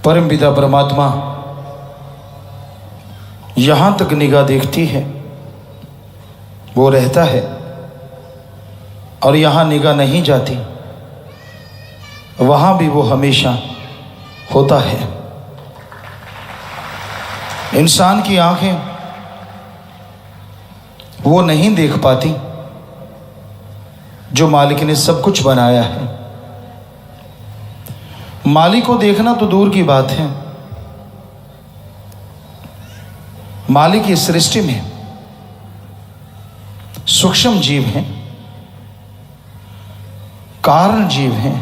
परम पिता परमात्मा यहां तक निगाह देखती है, वो रहता है, और यहां निगाह नहीं जाती वहां भी वो हमेशा होता है। इंसान की आंखें वो नहीं देख पाती जो मालिक ने सब कुछ बनाया है। मालिक को देखना तो दूर की बात है, मालिक की सृष्टि में सूक्ष्म जीव हैं, कारण जीव हैं,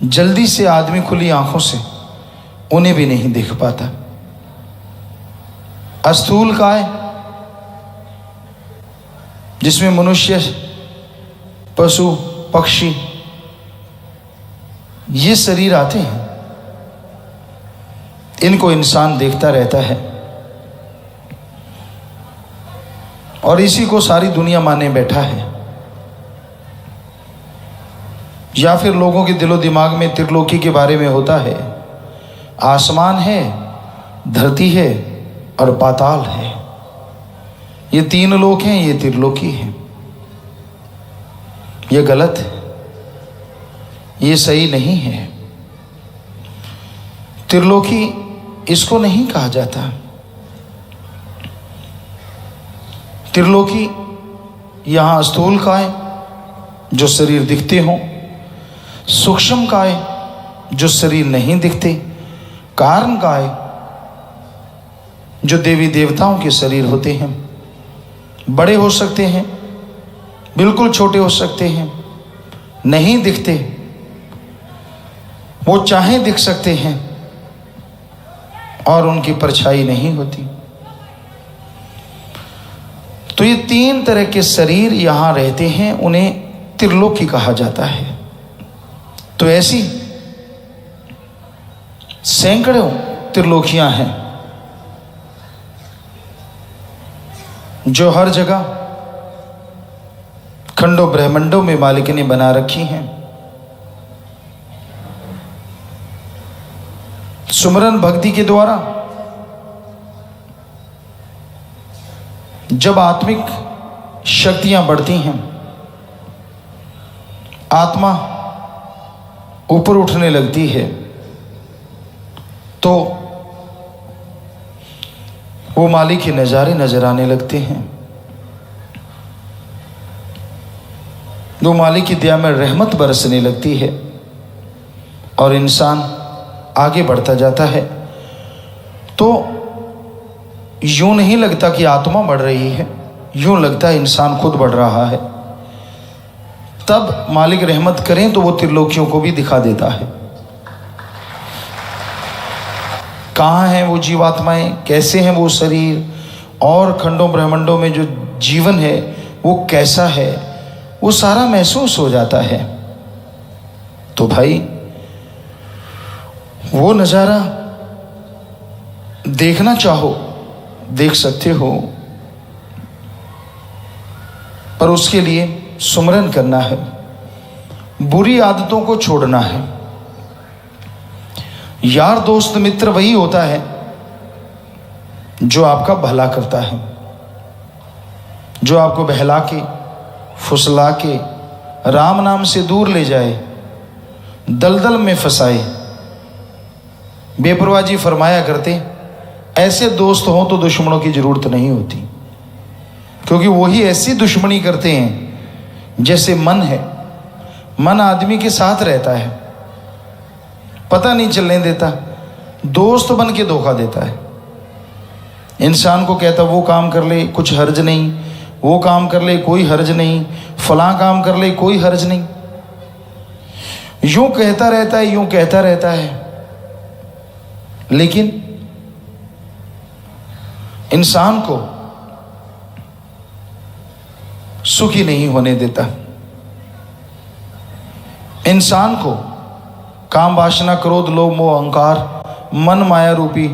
जल्दी से आदमी खुली आंखों से उन्हें भी नहीं देख पाता। अस्थूल काय जिसमें मनुष्य, पशु, पक्षी ये शरीर आते हैं, इनको इंसान देखता रहता है और इसी को सारी दुनिया माने बैठा है। या फिर लोगों के दिलो दिमाग में त्रिलोकी के बारे में होता है, आसमान है, धरती है और पाताल है, ये तीन लोक हैं, ये त्रिलोकी है। ये गलत है, ये सही नहीं है। त्रिलोकी इसको नहीं कहा जाता। त्रिलोकी यहां स्थूल काय जो शरीर दिखते हों, सूक्ष्म काय जो शरीर नहीं दिखते, कारण काय जो देवी देवताओं के शरीर होते हैं, बड़े हो सकते हैं, बिल्कुल छोटे हो सकते हैं, नहीं दिखते, वो चाहे दिख सकते हैं और उनकी परछाई नहीं होती। तो ये तीन तरह के शरीर यहां रहते हैं, उन्हें त्रिलोकी कहा जाता है। तो ऐसी सैकड़ों त्रिलोकियां हैं जो हर जगह खंडों ब्रह्मंडों में मालिक ने बना रखी हैं। सुमरन भक्ति के द्वारा जब आत्मिक शक्तियां बढ़ती हैं, आत्मा ऊपर उठने लगती है, तो वो मालिक के नज़ारे नजर आने लगते हैं। वो मालिक की दया में रहमत बरसने लगती है और इंसान आगे बढ़ता जाता है। तो यूं नहीं लगता कि आत्मा बढ़ रही है, यूं लगता है इंसान खुद बढ़ रहा है। तब मालिक रहमत करें तो वो त्रिलोकियों को भी दिखा देता है। कहाँ हैं वो जीवात्माएं, कैसे हैं वो शरीर, और खंडों ब्रह्मांडों में जो जीवन है वो कैसा है, वो सारा महसूस हो जाता है। तो भाई वो नज़ारा देखना चाहो देख सकते हो, पर उसके लिए सुमरन करना है, बुरी आदतों को छोड़ना है। यार दोस्त मित्र वही होता है जो आपका भला करता है, जो आपको बहला के फुसला के राम नाम से दूर ले जाए, दलदल में फंसाए। बेपरवाही फरमाया करते, ऐसे दोस्त हों तो दुश्मनों की जरूरत नहीं होती, क्योंकि वही ऐसी दुश्मनी करते हैं जैसे मन है। मन आदमी के साथ रहता है, पता नहीं चलने देता, दोस्त बन के धोखा देता है। इंसान को कहता वो काम कर ले कुछ हर्ज नहीं, वो काम कर ले कोई हर्ज नहीं, फलां काम कर ले कोई हर्ज नहीं, यूं कहता रहता है, यूं कहता रहता है, लेकिन इंसान को सुखी नहीं होने देता। इंसान को काम वासना क्रोध लोभ मोह अहंकार मन माया रूपी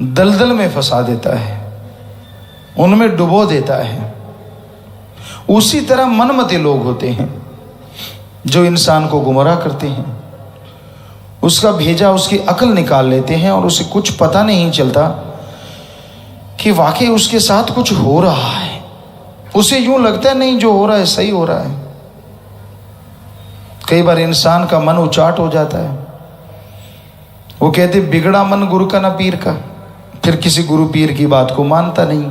दलदल में फंसा देता है, उनमें डुबो देता है। उसी तरह मनमते लोग होते हैं जो इंसान को गुमराह करते हैं। उसका भेजा उसकी अकल निकाल लेते हैं और उसे कुछ पता नहीं चलता कि वाकई उसके साथ कुछ हो रहा है। उसे यूं लगता है नहीं जो हो रहा है सही हो रहा है। कई बार इंसान का मन उचाट हो जाता है। वो कहते बिगड़ा मन गुरु का ना पीर का। फिर किसी गुरु पीर की बात को मानता नहीं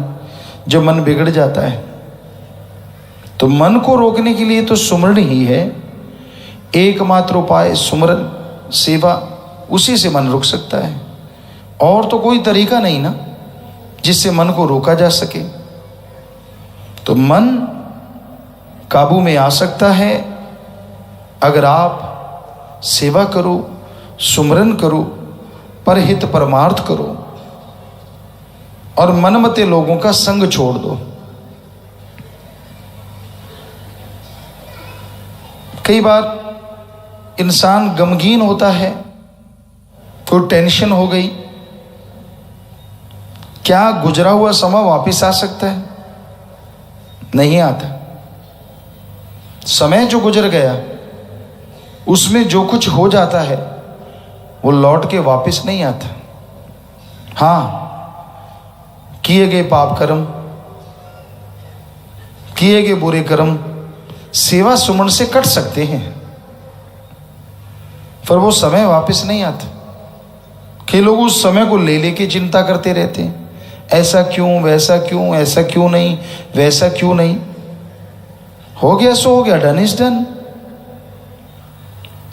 जब मन बिगड़ जाता है। तो मन को रोकने के लिए तो सुमरण ही है एकमात्र उपाय। सुमरन सेवा, उसी से मन रुक सकता है। और तो कोई तरीका नहीं ना जिससे मन को रोका जा सके। तो मन काबू में आ सकता है अगर आप सेवा करो, सुमरन करो, परहित परमार्थ करो और मनमते लोगों का संग छोड़ दो। कई बार इंसान गमगीन होता है, कोई टेंशन हो गई। क्या गुजरा हुआ समय वापस आ सकता है? नहीं आता। समय जो गुजर गया उसमें जो कुछ हो जाता है वो लौट के वापस नहीं आता। हाँ, किए गए पाप कर्म, किए गए बुरे कर्म सेवा सुमन से कट सकते हैं, पर वो समय वापस नहीं आता। कई लोग उस समय को ले लेके चिंता करते रहते हैं, ऐसा क्यों, वैसा क्यों, ऐसा क्यों नहीं, वैसा क्यों नहीं। हो गया सो हो गया, डन इज डन।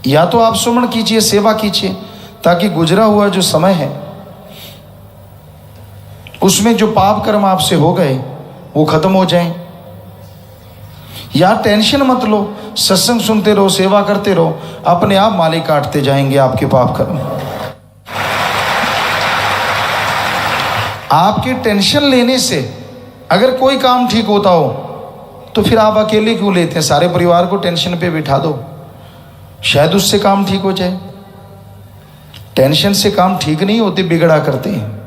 या तो आप सुमन कीजिए, सेवा कीजिए, ताकि गुजरा हुआ जो समय है उसमें जो पाप कर्म आपसे हो गए वो खत्म हो जाएं। या टेंशन मत लो, सत्संग सुनते रहो, सेवा करते रहो, अपने आप माले काटते जाएंगे आपके पाप कर्म। आपके टेंशन लेने से अगर कोई काम ठीक होता हो तो फिर आप अकेले क्यों लेते हैं? सारे परिवार को टेंशन पे बिठा दो, शायद उससे काम ठीक हो जाए। टेंशन से काम ठीक नहीं होते, बिगड़ा करते हैं।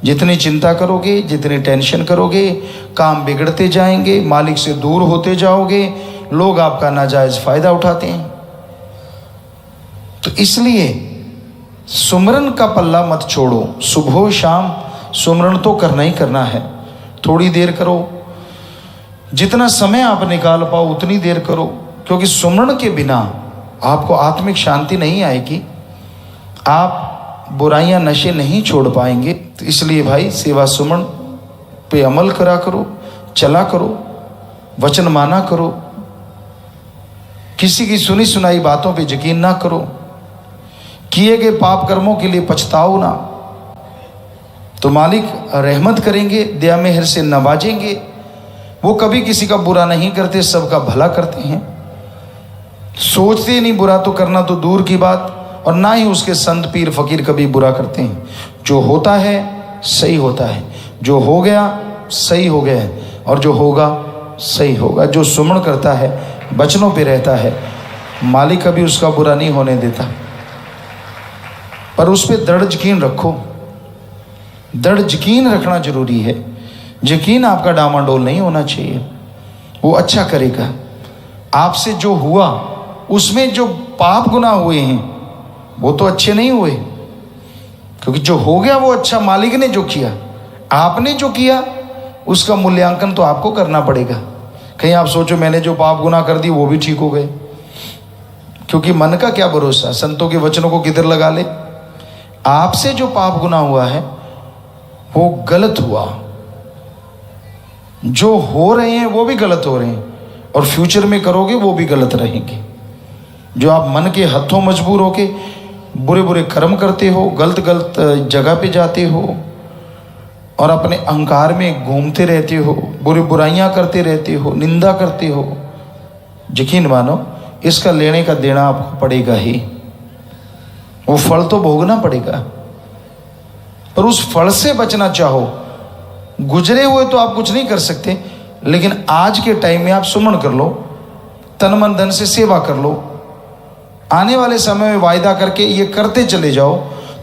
जितनी चिंता करोगे, जितनी टेंशन करोगे, काम बिगड़ते जाएंगे, मालिक से दूर होते जाओगे, लोग आपका नाजायज फायदा उठाते हैं। तो इसलिए सुमरन का पल्ला मत छोड़ो। सुबह शाम सुमरन तो करना ही करना है। थोड़ी देर करो, जितना समय आप निकाल पाओ उतनी देर करो, क्योंकि सुमरन के बिना आपको आत्मिक शांति नहीं आएगी, आप बुराइयां नशे नहीं छोड़ पाएंगे। तो इसलिए भाई सेवा सुमन पे अमल करा करो, चला करो, वचन माना करो, किसी की सुनी सुनाई बातों पे यकीन ना करो, किए गए पाप कर्मों के लिए पछताओ ना, तो मालिक रहमत करेंगे, दया मेहर से नवाजेंगे। वो कभी किसी का बुरा नहीं करते, सबका भला करते हैं। सोचते नहीं बुरा तो करना तो दूर की बात, और ना ही उसके संत पीर फकीर कभी बुरा करते हैं। जो होता है सही होता है, जो हो गया सही हो गया है, और जो होगा सही होगा। जो सुमन करता है, वचनों पे रहता है, मालिक कभी उसका बुरा नहीं होने देता। पर उस पर दृढ़ यकीन रखो, दृढ़ यकीन रखना जरूरी है। यकीन आपका डामाडोल नहीं होना चाहिए। वो अच्छा करेगा। आपसे जो हुआ उसमें जो पाप गुनाह हुए हैं वो तो अच्छे नहीं हुए, क्योंकि जो हो गया वो अच्छा मालिक ने जो किया। आपने जो किया उसका मूल्यांकन तो आपको करना पड़ेगा। कहीं आप सोचो मैंने जो पाप गुनाह कर दी वो भी ठीक हो गए, क्योंकि मन का क्या भरोसा, संतों के वचनों को किधर लगा ले। आपसे जो पाप गुनाह हुआ है वो गलत हुआ, जो हो रहे हैं वो भी गलत हो रहे हैं, और फ्यूचर में करोगे वो भी गलत रहेंगे। जो आप मन के हथों मजबूर होके बुरे बुरे कर्म करते हो, गलत गलत जगह पे जाते हो और अपने अहंकार में घूमते रहते हो, बुरी बुराइयां करते रहते हो, निंदा करते हो, यकीन मानो इसका लेने का देना आपको पड़ेगा ही। वो फल तो भोगना पड़ेगा, पर उस फल से बचना चाहो। गुजरे हुए तो आप कुछ नहीं कर सकते, लेकिन आज के टाइम में आप सुमन कर लो, तन मन धन से सेवा कर लो, आने वाले समय में वायदा करके ये करते चले जाओ,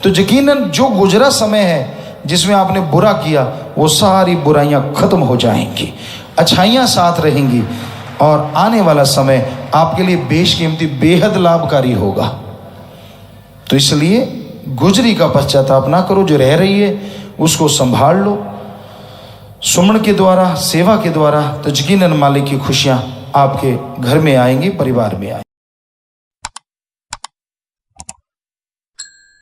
तो यकीनन जो गुजरा समय है जिसमें आपने बुरा किया वो सारी बुराइयां खत्म हो जाएंगी, अच्छाइयां साथ रहेंगी, और आने वाला समय आपके लिए बेशकीमती बेहद लाभकारी होगा। तो इसलिए गुजरी का पश्चाताप ना करो, जो रह रही है उसको संभाल लो। सुमन के द्वारा, सेवा के द्वारा तो यकीनन मालिक की खुशियाँ आपके घर में आएंगी, परिवार में आएंगी।